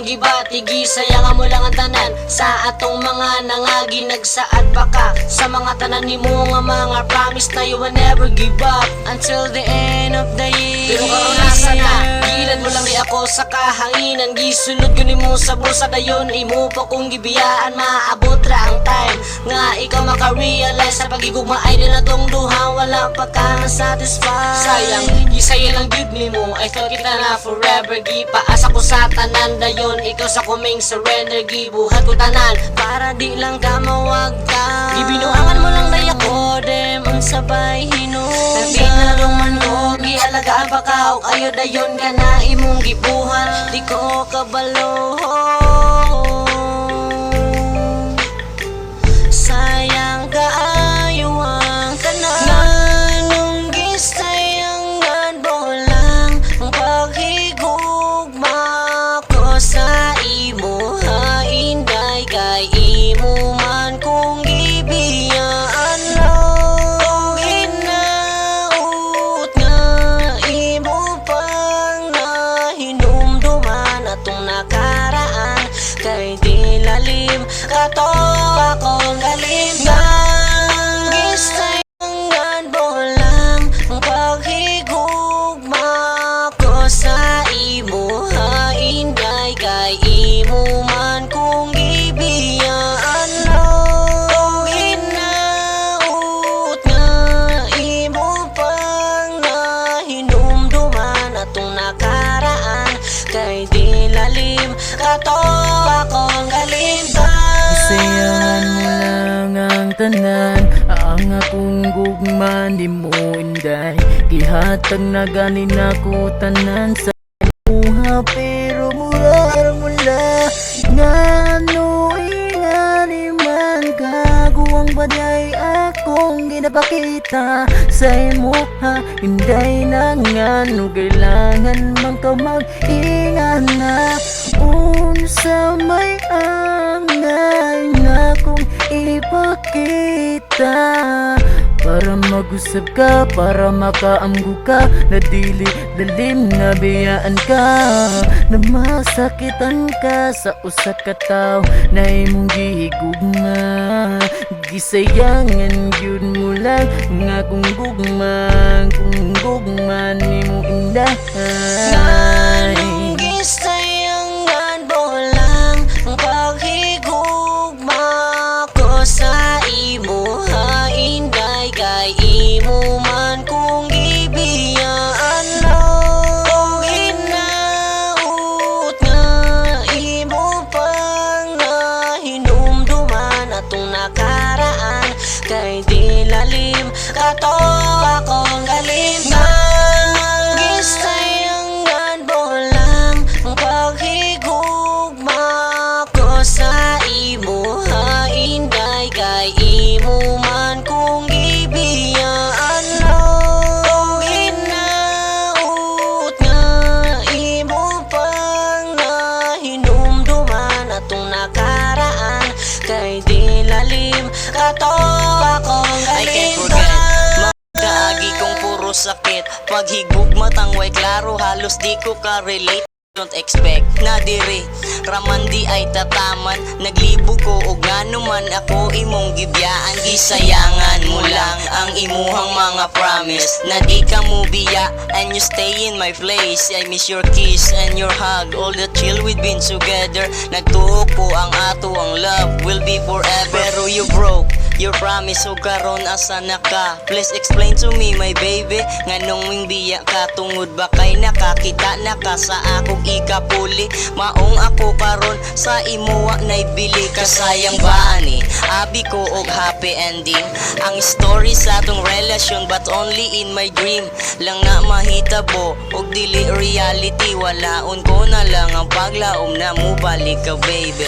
imong gibatigi. Sayangan mo lang ang tanan sa atong mga nangagi. Nagsaad pa ka sa mga tanan ni mo nga mga promise na you will never give up until the end of the year. Pero karon nasa na, gilan mo lang ni ako sa kahanginan. Gisulod ko ni mo sa bulsa dayon, imo pa kong gibiyaan. Maabot ra ang time nga ikaw maka-realize sa pagigugma ay nila tong duha, wala pa ka na-satisfy. Sayang, gisaya lang gud ni mo, I thought kita na forever. Gipaasa ko sa tanan dayon, ikaw sa kuming surrender. Gibuhat ko tanan para di lang ka mawag ka. Gibinuangan mo lang day ako, dem ang sabay hinungan. Nagtinalong man ko, gialagaan pa ka o ayo dayon ka na imong gibuhan. Di ko kabalo, sayang kaayo ang tanan. Nganong gisayangan mo lang ang paghigugma ko sa imo. Hainday kay imo man kung gibiyaan lang. Hinaut nga imo pang nahinumduman atong nakaraan. Kay di lalim kato akong galing. Gisayangan mo lang ang paghigugma ko sa imo. Hainday kay imo man kung gibiyaan lang. Hinaut nga imo pang nahinumduman atong nakaraan. Kay di lalim kato akong galing. Sayangan mo lang ang tanan, ang akong gugma di mo inday. Gihatag na ganin ako tanan sa buha, pero mula ngano ingani man kaguwang baday akong ginapakita sa imo. Ha, inday na ngano kailangan man ka mag-ingan na. Unsa may angay na kung ipakita para mag-usap ka, para makaamgo ka, na dili dalim na biyaan ka, na masakitan ka sa usa ka tawo na imong gihigugma. Gisayangan gyud mo lang nga kung gugma nimo indahay. Gisayangan mo lang ang paghigugma ko sa imo. Hainday kay imo man kung gibiyaan lang. Hinaut nga imo pang nahinumduman atong nakaraan. Kay di lalim kato akong galing. Gisayangan mo lang ang paghigugma ko sa imo. Hainday kay imo man kung gibiyaan lang. Hinaut nga imo pang nahinumduman atong nakaraan. Kay di lalim kato akong galing. I can't forget kaagi kong puro sakit. Paghigugma tangway klaro, halos di ko ka-relate. Don't expect na diri raman di ay tataman. Naglibog ko og ngano man ako imong gibiyaan. Gisayangan mo lang ang imuhang mga promise na di ka mo biya, and you stay in my place. I miss your kiss and your hug, all the chill we've been together. Nagtuo ko ang ato ang love will be forever. Pero you broke your promise, o karon asa na ka? Please explain to me my baby, nganong wing biya ka tungod ba kay nakakita na ka sa akong ikapuli. Maong ako karon sa imuwa naibili. Kasayang ba ani abi ko og happy ending ang story sa atong relasyon, but only in my dream lang na mahitabo og dili reality. Walaon ko na lang ang paglaom na mo balik ka baby.